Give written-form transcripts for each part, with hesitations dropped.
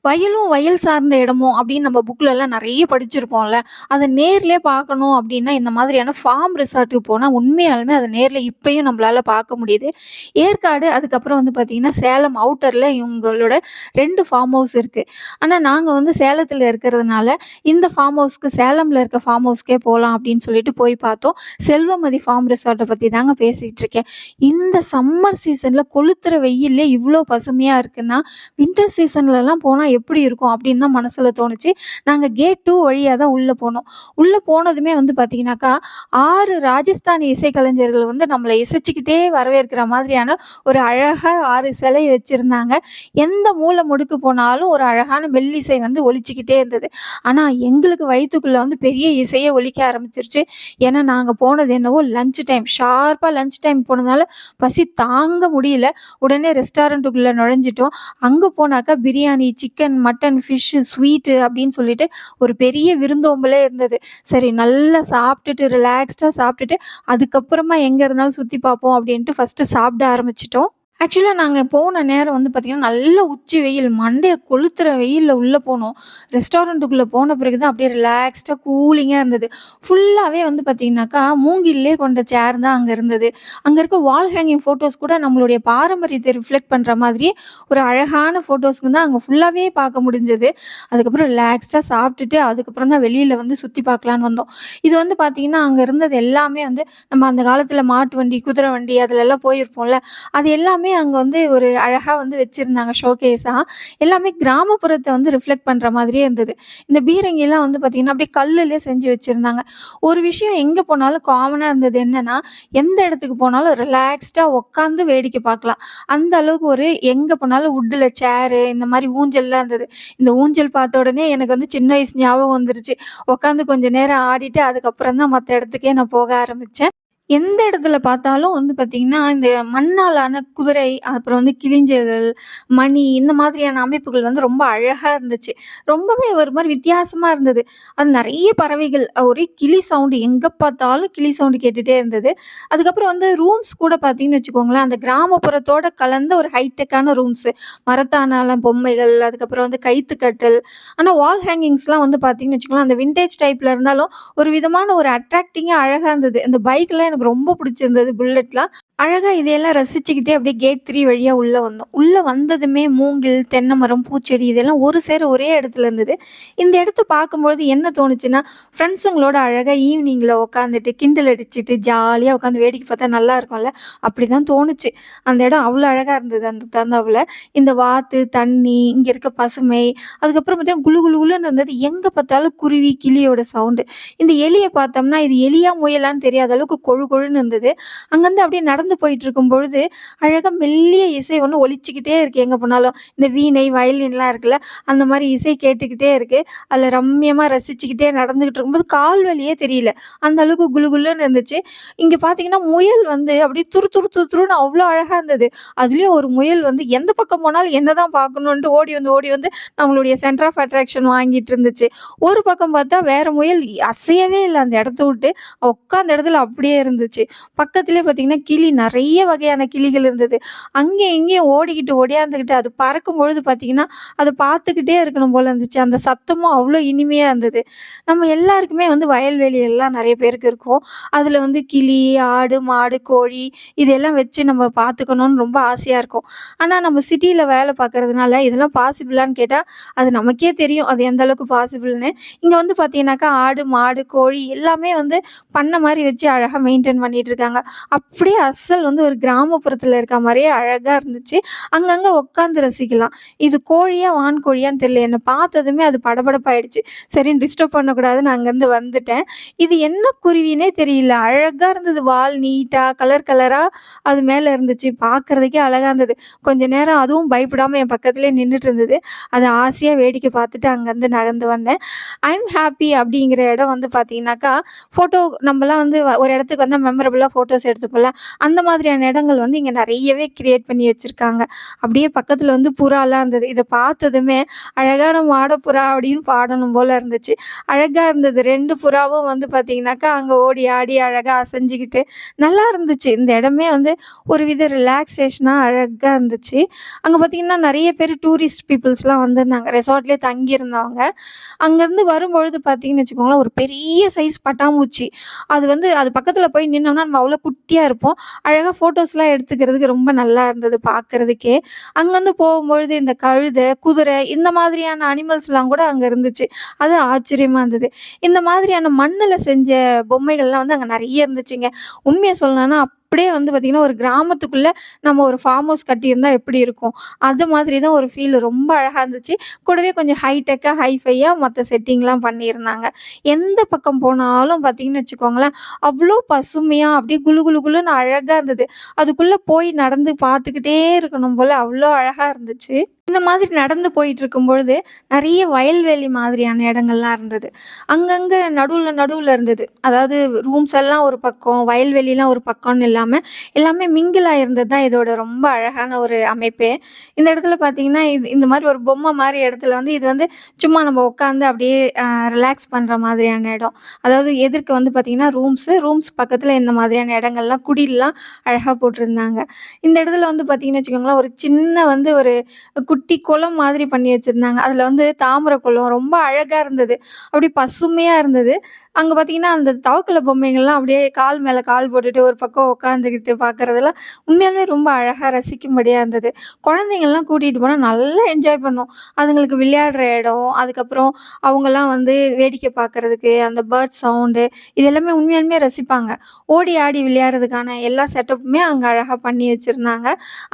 வயலும், வயல் சார்ந்த இடமும் அப்படின்னு நம்ம புக்லலாம் நெறைய படிச்சிருப்போம்ல. அத நேர்லயே பார்க்கணும் அப்படின்னா, இந்த மாதிரியான ஃபார்ம் ரிசார்ட்டுக்கு போனா உண்மையாலுமே அத நேர்ல இப்பயும் நம்மளால பார்க்க முடியுது. ஏற்காடு, அதுக்கப்புறம் வந்து பார்த்தீங்கன்னா, சேலம் அவுட்டர்ல இவங்களோட 2 ஃபார்ம் ஹவுஸ் இருக்கு. ஆனா நாங்க வந்து சேலத்துல இருக்கிறதுனால, இந்த ஃபார்ம் ஹவுஸ்க்கு சேலம்ல இருக்க ஃபார்ம் ஹவுஸ்க்கே போலாம் அப்படின்னு சொல்லிட்டு போய் பார்த்தோம். செல்வமதி ஃபார்ம் ரிசார்ட்ட பத்தி தாங்க பேசிட்டு இருக்கேன். இந்த சம்மர் சீசன்ல கொளுத்துற வெயில்ல இவ்ளோ பசுமையா இருக்குன்னா, வின்டர் சீசன்லலாம் போனா எப்படி இருக்கும்? அப்படின்னு தான் மனசுல தோணுச்சு. நாங்க கேட் 2 வழியா தான் உள்ள போனோம். உள்ள போனதுமே வந்து பார்த்தீங்கன்னாக்கா, 6 ராஜஸ்தானி இசைக்கலைஞர்கள் வந்து நம்மள இசைச்சுக்கிட்டே வரவேற்கிற மாதிரியான ஒரு அழகா 6 சிலை வச்சிருந்தாங்க. எந்த மூல முடுக்கு போனாலும் ஒரு அழகான மெல்லிசை வந்து ஒலிச்சுக்கிட்டே இருந்தது. ஆனா எங்களுக்கு வயித்துக்குள்ள வந்து பெரிய இசையே ஒலிக்க ஆரம்பிச்சுருச்சு. ஏன்னா நாங்க போனது என்னவோ லஞ்ச் டைம். ஷார்ப்பா லஞ்ச் டைம் போனதுனால பசி தாங்க முடியல. உடனே ரெஸ்டாரண்ட்டுக்குள்ள நுழைஞ்சுட்டோம். அங்க போனாக்கா biryani, chicken, mutton, fish, sweet அப்படின்னு சொல்லிட்டு ஒரு பெரிய விருந்தோம்பலே இருந்தது. சரி நல்லா சாப்பிட்டுட்டு ரிலாக்ஸ்டா சாப்பிட்டுட்டு, அதுக்கப்புறமா எங்க இருந்தாலும் சுத்தி பார்ப்போம் அப்படின்ட்டு ஃபர்ஸ்ட்டு சாப்பிட ஆரம்பிச்சுட்டோம். ஆக்சுவலா நாங்க போன நேரம் வந்து பார்த்தீங்கன்னா, நல்ல உச்சி வெயில். மண்டைய கொளுத்துற வெயில்ல உள்ள போனோம். ரெஸ்டாரண்ட்டுக்குள்ள போன பிறகு தான் அப்படியே ரிலாக்ஸ்டா கூலிங்கா இருந்தது. ஃபுல்லாவே வந்து பார்த்தீங்கன்னாக்கா, மூங்கில்லே கொண்ட சேர் தான் அங்க இருந்தது. அங்க இருக்க வால் ஹேங்கிங் ஃபோட்டோஸ் கூட நம்மளுடைய பாரம்பரியத்த ரிஃப்ளெக்ட் பண்ற மாதிரியே ஒரு அழகான ஃபோட்டோஸ்ங்க தான் அங்க ஃபுல்லாவே பார்க்க முடிஞ்சது. அதுக்கப்புறம் ரிலாக்ஸ்டா சாப்பிட்டுட்டு, அதுக்கப்புறம் தான் வெளியில வந்து சுத்தி பார்க்கலான்னு வந்தோம். இது வந்து பார்த்தீங்கன்னா, அங்க இருந்தது எல்லாமே வந்து நம்ம அந்த காலத்துல மாட்டு வண்டி, குதிரை வண்டி அதுலலாம் போயிருப்போம்ல. அது எல்லாமே அங்க வந்து ஒரு அழகா வந்து வச்சிருந்தாங்க ஷோகேஸா. எல்லாமே கிராமப்புறத்த வந்து ரிஃப்ளெக்ட் பண்ற மாதிரியே இருந்தது. இந்த பீரங்கிலாம் வந்து பார்த்தீங்கன்னா, அப்படியே கல்லுலே செஞ்சு வச்சிருந்தாங்க. ஒரு விஷயம் எங்க போனாலும் காமனா இருந்தது என்னன்னா, எந்த இடத்துக்கு போனாலும் ரிலாக்ஸ்டா உட்காந்து வேடிக்கை பார்க்கலாம். அந்த அளவுக்கு ஒரு எங்க போனாலும் வுட்ல சேரு இந்த மாரி ஊஞ்சல்லாம் இருந்தது. இந்த ஊஞ்சல் பார்த்த உடனே எனக்கு வந்து சின்ன வயசு ஞாபகம் வந்துருச்சு. உட்காந்து கொஞ்ச நேரம் ஆடிட்டு, அதுக்கப்புறம் தான் மத்த இடத்துக்கே நான் போக ஆரம்பிச்சேன். எந்த இடத்துல பார்த்தாலும் வந்து பார்த்தீங்கன்னா, இந்த மண்ணால் ஆன குதிரை, அப்புறம் வந்து கிளிஞ்சல்கள், மணி இந்த மாதிரியான அமைப்புகள் வந்து ரொம்ப அழகா இருந்துச்சு. ரொம்பவே ஒரு மாரி வித்தியாசமா இருந்தது. அது நெறைய பறவைகள், ஒரே கிளி சவுண்டு எங்க பார்த்தாலும் கிளி சவுண்டு கேட்டுட்டே இருந்தது. அதுக்கப்புறம் வந்து ரூம்ஸ் கூட பார்த்தீங்கன்னு வச்சுக்கோங்களேன், அந்த கிராமப்புறத்தோட கலந்த ஒரு ஹைடெக்கான ரூம்ஸு. மரத்தாலான பொம்மைகள், அதுக்கப்புறம் வந்து கயித்து கட்டில். ஆனா வால் ஹேங்கிங்ஸ்லாம் வந்து பார்த்தீங்கன்னு வச்சுக்கோங்களேன், அந்த விண்டேஜ் டைப்ல இருந்தாலும் ஒரு விதமான ஒரு அட்ராக்டிங்கா அழகா இருந்தது. அந்த பைக்லாம் எனக்கு ரொம்ப பிடிச்சிருந்தது புல்லட்லாம். அழகா இதையெல்லாம் ரசிச்சுக்கிட்டே அப்படியே கேட் 3 வழியா உள்ள வந்தோம். உள்ள வந்ததுமே மூங்கில், தென்னை மரம், பூச்செடி இதெல்லாம் ஒரு சேர ஒரே இடத்துல இருந்தது. இந்த இடத்த பார்க்கும்பொழுது என்ன தோணுச்சுன்னா, ஃப்ரெண்ட்ஸுங்களோட அழகா ஈவினிங்ல உட்காந்துட்டு கிண்டல் அடிச்சுட்டு ஜாலியா உட்காந்து வேடிக்கை பார்த்தா நல்லா இருக்கும்ல. அப்படிதான் தோணுச்சு. அந்த இடம் அவ்வளோ அழகா இருந்தது அந்த தகுந்தாப்புல. இந்த வாத்து, தண்ணி, இங்க இருக்க பசுமை, அதுக்கப்புறம் பார்த்தீங்கன்னா குளு குளு குளுன்னு இருந்தது. எங்க பார்த்தாலும் குருவி, கிளியோட சவுண்டு. இந்த எலிய பார்த்தோம்னா, இது எலியா முயலான்னு தெரியாத அளவுக்கு கொழு கொழுன்னு இருந்தது. அங்கருந்து அப்படியே நடந்து போயிட்டுருக்கும் பொழுது, அழகா மெல்லிய இசை ஒண்ணு ஒலிச்சுக்கிட்டே இருக்கு எங்க போனாலும். இந்த வீணை, வயலின்லாம் இருக்குல்ல, அந்த மாரி இசை கேட்டுக்கிட்டே இருக்கு. அதில ரம்மியமா ரசிச்சுக்கிட்டே நடந்துகிட்டு இருக்கும்போது, கால் வலியே தெரியல. அந்த அளவுக்கு குளு குளுன்னு இருந்துச்சு. இங்க பார்த்தீங்கன்னா, முயல் வந்து அப்படியே துரு துரு துரு துருன்னு அவ்ளோ அழகா இருந்தது. அதுலயும் ஒரு முயல் வந்து எந்த பக்கம் போனாலும் என்ன தான் பார்க்கணுன்ட்டு ஓடி வந்து ஓடி வந்து நம்மளுடைய சென்டர் ஆஃப் அட்ராக்ஷன் வாங்கிட்டு இருந்துச்சு. ஒரு பக்கம் பார்த்தா வேற முயல் அசையவே இல்ல அந்த இடத்த விட்டு. உட்காந்த இடத்துல அப்படியே இருந்துச்சு. பக்கத்திலேயே பார்த்தீங்கன்னா, கிளி நெறைய வகையான கிளிகள் இருந்தது. அங்கேயும் இங்கேயும் ஓடிக்கிட்டு, ஒடியாந்துக்கிட்டு அது பறக்கும்பொழுது பார்த்தீங்கன்னா, அத பார்த்துக்கிட்டே இருக்கணும் போல இருந்துச்சு. அந்த சத்தமும் அவ்வளோ இனிமையா இருந்தது. நம்ம எல்லாருக்குமே வந்து வயல்வெளி எல்லாம் நெறைய பேருக்கு இருக்கும். அதில வந்து கிளி, ஆடு, மாடு, கோழி இதெல்லாம் வச்சு நம்ம பார்த்துக்கணும்னு ரொம்ப ஆசையா இருக்கும். ஆனா நம்ம சிட்டியில வேலை பார்க்கறதுனால இதெல்லாம் பாசிபிளான்னு கேட்டா, அது நமக்கே தெரியும். அது எந்த அளவுக்கு பாசிபிள்னு. இங்க வந்து பார்த்தீங்கன்னாக்கா, ஆடு, மாடு, கோழி எல்லாமே வந்து பண்ண மாரி வச்சு அழகா மெயின்டெயின் பண்ணிட்டு இருக்காங்க. அப்படியே அசல் வந்து ஒரு கிராமப்புறத்துல இருக்க மாரியே அழகா இருந்துச்சு. அங்கங்க உட்காந்து ரசிக்கலாம். இது கோழியா, வான்கோழியான்னு தெரியல. என்ன பார்த்ததுமே அது படபடப்பாயிடுச்சு. சரின்னு டிஸ்டர்ப் பண்ணக்கூடாதுன்னு அங்கருந்து வந்துட்டேன். இது என்ன குருவின்னே தெரியல. அழகா இருந்தது. வால் நீட்டா, கலர் கலரா அது மேல இருந்துச்சு. பார்க்கறதுக்கே அழகா இருந்தது. கொஞ்ச நேரம் அதுவும் பயப்படாம என் பக்கத்திலேயே நின்னுட்டு இருந்தது. அத ஆசையா வேடிக்கை பார்த்துட்டு அங்கருந்து நகர்ந்து வந்தேன். ஐம் ஹேப்பி அப்படிங்கிற இடம் வந்து பார்த்தீங்கன்னாக்கா, ஃபோட்டோ நம்மலாம் வந்து ஒரு இடத்துக்கு வந்தா மெமரபிளா ஃபோட்டோஸ் எடுத்துப்போம்ல. அந்த அந்த மாதிரியான இடங்கள் வந்து இங்க நெறையவே கிரியேட் பண்ணி வச்சிருக்காங்க. அப்படியே பக்கத்துல வந்து புறாலாம் இருந்தது. இத பார்த்ததுமே "அழகான மாடப்புறா" அப்படின்னு பாடணும் போல இருந்துச்சு. அழகா இருந்தது. 2 புறாவும் வந்து பார்த்தீங்கன்னாக்கா, அங்க ஓடி ஆடி அழகா அசைஞ்சுக்கிட்டு நல்லா இருந்துச்சு. இந்த இடமே வந்து ஒரு வித ரிலாக்சேஷனா அழகா இருந்துச்சு. அங்க பார்த்தீங்கன்னா, நெறைய பேரு டூரிஸ்ட் பீப்பிள்ஸ்லாம் வந்திருந்தாங்க. ரெசார்ட்லயே தங்கியிருந்தவங்க. அங்கருந்து வரும்பொழுது பார்த்தீங்கன்னு வச்சுக்கோங்களேன், ஒரு பெரிய சைஸ் பட்டாம்பூச்சி. அது பக்கத்துல போய் நின்னோம்னா, நம்ம அவ்வளோ குட்டியா இருப்போம். அழகா ஃபோட்டோஸ்லாம் எடுத்துக்கிறதுக்கு ரொம்ப நல்லா இருந்தது பார்க்கறதுக்கே. அங்கருந்து போகும்பொழுது இந்த கழுதை, குதிரை இந்த மாதிரியான அனிமல்ஸ்லாம் கூட அங்க இருந்துச்சு. அது ஆச்சரியமா இருந்தது. இந்த மாதிரியான மண்ணுல செஞ்ச பொம்மைகள்லாம் வந்து அங்க நெறைய இருந்துச்சுங்க. உண்மைய சொல்லணும்னா, அப்படியே வந்து பார்த்தீங்கன்னா, ஒரு கிராமத்துக்குள்ள நம்ம ஒரு ஃபார்ம் ஹவுஸ் கட்டியிருந்தா எப்படி இருக்கும்? அது மாதிரி தான் ஒரு ஃபீல் ரொம்ப அழகா இருந்துச்சு. கூடவே கொஞ்சம் ஹைடெக்கா, ஹைஃபையா மத்த செட்டிங்லாம் பண்ணியிருந்தாங்க. எந்த பக்கம் போனாலும் பார்த்தீங்கன்னு வச்சுக்கோங்களேன், அவ்ளோ பசுமையா அப்படியே குளு குளு குளுன்னு அழகா இருந்தது. அதுக்குள்ள போய் நடந்து பார்த்துக்கிட்டே இருக்கணும் போல அவ்ளோ அழகா இருந்துச்சு. இந்த மாதிரி நடந்து போயிட்டுருக்கும்பொழுது, நெறைய வயல்வெளி மாதிரியான இடங்கள்லாம் இருந்தது. அங்கங்க நடுவுல நடுவுல இருந்தது. அதாவது ரூம்ஸ் எல்லாம் ஒரு பக்கம், வயல்வெளிலாம் ஒரு பக்கம்னு இல்லாம, எல்லாமே மிங்கிள் ஆயிருந்தது தான் இதோட ரொம்ப அழகான ஒரு அமைப்பே. இந்த இடத்துல பார்த்தீங்கன்னா, இந்த மாரி ஒரு பொம்மை மாரி இடத்துல வந்து இது வந்து சும்மா நம்ம உட்காந்து அப்படியே ரிலாக்ஸ் பண்ற மாதிரியான இடம். அதாவது எதிர்க்க வந்து பார்த்தீங்கன்னா ரூம்ஸ் பக்கத்துல இந்த மாதிரியான இடங்கள்லாம் குடில்லாம் அழகா போட்டிருந்தாங்க. இந்த இடத்துல வந்து பார்த்தீங்கன்னு வச்சுக்கோங்களேன், ஒரு சின்ன வந்து ஒரு குட்டி குளம் மாதிரி பண்ணி வச்சிருந்தாங்க. அதில வந்து தாமரை குளம் ரொம்ப அழகா இருந்தது. அப்படியே பசுமையா இருந்தது. அங்க பார்த்தீங்கன்னா, அந்த தவக்கல பொம்மைகள்லாம் அப்படியே கால் மேல கால் போட்டுட்டு ஒரு பக்கம் உட்காந்துக்கிட்டு பார்க்குறதெல்லாம் உண்மையாலுமே ரொம்ப அழகா ரசிக்கும்படியா இருந்தது. குழந்தைங்கள்லாம் கூட்டிட்டு போனா நல்லா என்ஜாய் பண்ணும். அதுங்களுக்கு விளையாடுற இடம், அதுக்கப்புறம் அவங்கலாம் வந்து வேடிக்கை பார்க்கறதுக்கு, அந்த பேர்ட் சவுண்டு இது எல்லாமே உண்மையாலுமே ரசிப்பாங்க. ஓடி ஆடி விளையாடுறதுக்கான எல்லா செட்டப்புமே அங்க அழகா பண்ணி வச்சிருந்தாங்க.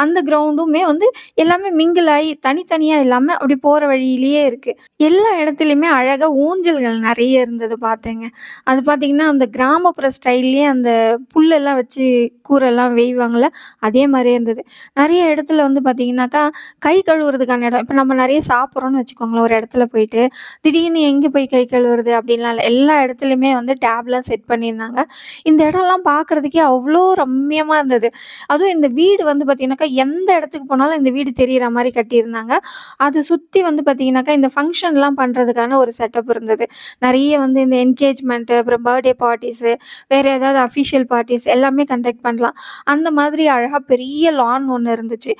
அந்த கிரவுண்டுமே வந்து எல்லாமே மிங்கிள் ஆயி தனித்தனியா இல்லாம அப்படி போற வழியிலேயே இருக்கு. எல்லா இடத்துலயுமே அழகா ஊஞ்சல்கள் நெறைய இருந்தது பார்த்தேங்க. அது பார்த்தீங்கன்னா, அந்த கிராமப்புற ஸ்டைல்லயே அந்த புல்லெல்லாம் வச்சு கூரெல்லாம் வேய்வாங்கல்ல, அதே மாரியே இருந்தது. நெறைய இடத்துல வந்து பார்த்தீங்கன்னாக்கா, கை கழுவுறதுக்கான இடம். இப்ப நம்ம நெறைய சாப்பிட்றோம்னு வச்சுக்கோங்களேன், ஒரு இடத்துல போயிட்டு, திடீர்னு எங்க போய் கை கழுவுறது அப்படின்லாம் இல்ல. எல்லா இடத்துலயுமே வந்து டேப்லாம் செட் பண்ணியிருந்தாங்க. இந்த இடம்லாம் பார்க்கறதுக்கே அவ்ளோ ரம்மியமா இருந்தது. அதுவும் இந்த வீடு வந்து பார்த்தீங்கன்னாக்கா, எந்த இடத்துக்கு போனாலும் இந்த வீடு தெரியிற மாரி கட்டியிருந்தாங்க. அத சுத்தி வந்து பார்த்தீங்கன்னாக்கா, இந்த ஃபங்ஷன்லாம் பண்றதுக்கான ஒரு செட்டப் இருந்தது. நெறைய வந்து இந்த என்கேஜ்மென்ட், அப்புறம் பர்த்டே பார்ட்டீஸு, வேற ஏதாவது அஃபிஷியல் பார்ட்டீஸ் எல்லாமே கண்டக்ட் பண்ணலாம். அந்த மாதிரி அழகா பெரிய லான் ஒண்ணு இருந்துச்சு.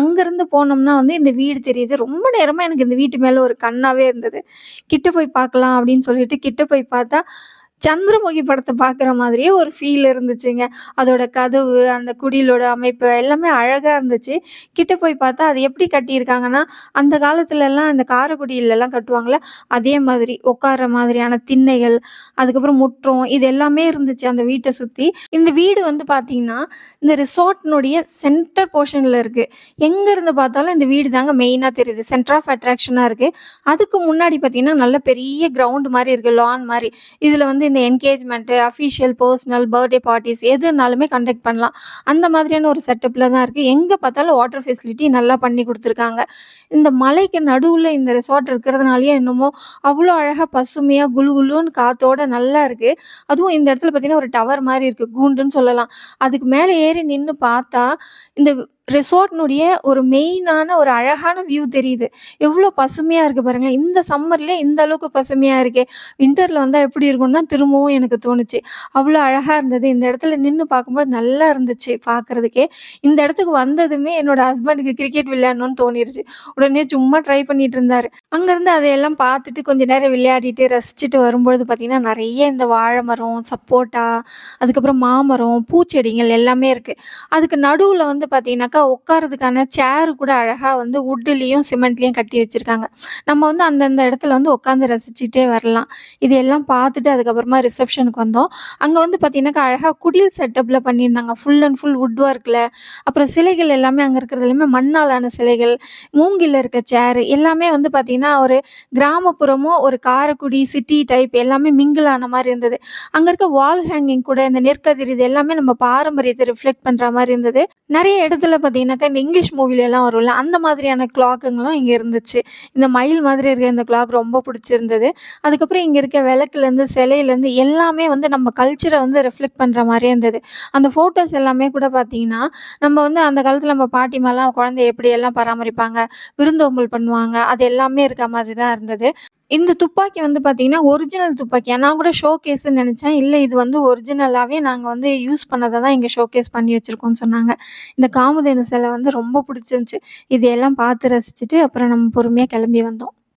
அங்கருந்து போனோம்னா வந்து இந்த வீடு தெரியுது. ரொம்ப நேரமா எனக்கு இந்த வீட்டு மேல ஒரு கண்ணாவே இருந்தது. கிட்ட போய் பார்க்கலாம் அப்படின்னு சொல்லிட்டு கிட்ட போய் பார்த்தா, சந்திரமுகி படத்த பார்க்குற மாதிரியே ஒரு ஃபீல் இருந்துச்சுங்க. அதோட கதவு, அந்த குடிலோட அமைப்பு எல்லாமே அழகா இருந்துச்சு. கிட்ட போய் பார்த்தா அது எப்படி கட்டியிருக்காங்கன்னா, அந்த காலத்துலலாம் இந்த காரைக்குடிலலாம் கட்டுவாங்கல்ல, அதே மாதிரி உட்கார்ற மாதிரியான திண்ணைகள், அதுக்கப்புறம் முற்றம் இது எல்லாமே இருந்துச்சு அந்த வீட்ட சுத்தி. இந்த வீடு வந்து பார்த்தீங்கன்னா, இந்த ரிசார்ட்னுடைய சென்டர் போர்ஷன்ல இருக்கு. எங்க இருந்து பார்த்தாலும் இந்த வீடு தாங்க மெயினா தெரியுது. சென்டர் ஆஃப் அட்ராக்ஷனா இருக்கு. அதுக்கு முன்னாடி பார்த்தீங்கன்னா, நல்ல பெரிய கிரவுண்ட் மாரி இருக்கு. லான் மாரி. இதுல வந்து இந்த என்கேஜ்மெண்ட்டு, அஃபிஷியல், பர்சனல், பர்த்டே பார்ட்டீஸ் எதுனாலுமே கண்டக்ட் பண்ணலாம். அந்த மாதிரியான ஒரு செட்டப்ல தான் இருக்கு. எங்க பார்த்தாலும் வாட்டர் ஃபெசிலிட்டி நல்லா பண்ணி குடுத்துருக்காங்க. இந்த மலைக்கு நடுவுல இந்த ரிசார்ட் இருக்கிறதுனாலயோ என்னமோ, அவ்ளோ அழகா பசுமையா குளு குளுன்னு காத்தோட நல்லா இருக்கு. அதுவும் இந்த இடத்துல பார்த்தீங்கன்னா, ஒரு டவர் மாரி இருக்கு. கூண்டுன்னு சொல்லலாம். அதுக்கு மேல ஏறி நின்னு பார்த்தா, இந்த ரிசார்ட்னுடைய ஒரு மெயினான ஒரு அழகான வியூ தெரியுது. எவ்ளோ பசுமையா இருக்கு பாருங்களேன். இந்த சம்மர்லயே இந்த அளவுக்கு பசுமையா இருக்கே! வின்டர்ல வந்தா எப்படி இருக்கும்னு தான் திரும்பவும் எனக்கு தோணுச்சு. அவ்ளோ அழகா இருந்தது. இந்த இடத்துல நின்னு பார்க்கும்போது நல்லா இருந்துச்சு பார்க்கறதுக்கே. இந்த இடத்துக்கு வந்ததுமே என்னோட ஹஸ்பண்டுக்கு கிரிக்கெட் விளையாடணும்னு தோணிருச்சு. உடனே சும்மா ட்ரை பண்ணிட்டு இருந்தாரு. அங்கருந்து அதையெல்லாம் பார்த்துட்டு கொஞ்ச நேரம் விளையாடிட்டு, ரசிச்சுட்டு வரும்பொழுது பார்த்தீங்கன்னா, நெறைய இந்த வாழை மரம், சப்போட்டா, அதுக்கப்புறம் மாமரம், பூச்செடிகள் எல்லாமே இருக்கு. அதுக்கு நடுவுல வந்து பார்த்தீங்கன்னாக்கா, உட்கார்றதுக்கான சேர் கூட அழகா வந்து வுட்டுலயும், சிமெண்ட்லயும் கட்டி வச்சிருக்காங்க. நம்ம வந்து அந்தந்த இடத்துல வந்து உட்காந்து ரசிச்சுட்டே வரலாம். இது எல்லாம் பார்த்துட்டு அதுக்கப்புறமா ரிசப்ஷனுக்கு வந்தோம். அங்க வந்து பார்த்தீங்கன்னாக்கா, அழகா குடில் செட்டப்ல பண்ணியிருந்தாங்க. ஃபுல் அண்ட் ஃபுல் வுட் ஒர்க்ல. அப்புறம் சிலைகள் எல்லாமே அங்க இருக்கிறது எல்லாமே மண்ணால் ஆன சிலைகள், மூங்கில்ல இருக்க சேரு எல்லாமே வந்து பார்த்தீங்கன்னா, ஒரு கிராமப்புறமும், ஒரு காரைக்குடி சிட்டி டைப் எல்லாமே மிங்கிள் ஆன மாரி இருந்தது. அங்க இருக்க வால் ஹேங்கிங் கூட இந்த நெற்கதிர் இது எல்லாமே நம்ம பாரம்பரியத்த ரிஃப்ளெக்ட் பண்ற மாரி இருந்தது. நெறைய இடத்துல பார்த்தீங்கன்னாக்கா, இந்த இங்கிலீஷ் மூவிலலாம் வரும்ல, அந்த மாதிரியான கிளாக்குங்களும் இங்க இருந்துச்சு. இந்த மயில் மாதிரி இருக்க இந்த கிளாக் ரொம்ப புடிச்சிருந்தது. அதுக்கப்புறம் இங்க இருக்க விளக்குலேருந்து, சிலையிலேருந்து எல்லாமே வந்து நம்ம கல்ச்சர வந்து ரிஃப்ளெக்ட் பண்ற மாரியே இருந்தது. அந்த ஃபோட்டோஸ் எல்லாமே கூட பார்த்தீங்கன்னா, நம்ம வந்து அந்த காலத்துல நம்ம பாட்டிமாலாம் குழந்தைய எப்படியெல்லாம் பராமரிப்பாங்க, விருந்தோம்பல் பண்ணுவாங்க, அது எல்லாமே இருக்க மாதிரி தான் இருந்தது. இந்த துப்பாக்கி வந்து பார்த்தீங்கன்னா, ஒரிஜினல் துப்பாக்கியா? நான் கூட ஷோகேஸ்ன்னு நெனச்சேன். இல்ல இது வந்து ஒரிஜினலாவே நாங்க வந்து யூஸ் பண்ணத தான் இங்க ஷோகேஸ் பண்ணி வச்சிருக்கோம்னு சொன்னாங்க. இந்த காமதேனு சிலை வந்து ரொம்ப புடிச்சிருந்துச்சு. இதையெல்லாம் பார்த்து ரசிச்சுட்டு, அப்புறம் நம்ம பொறுமையா கெளம்பி வந்தோம்.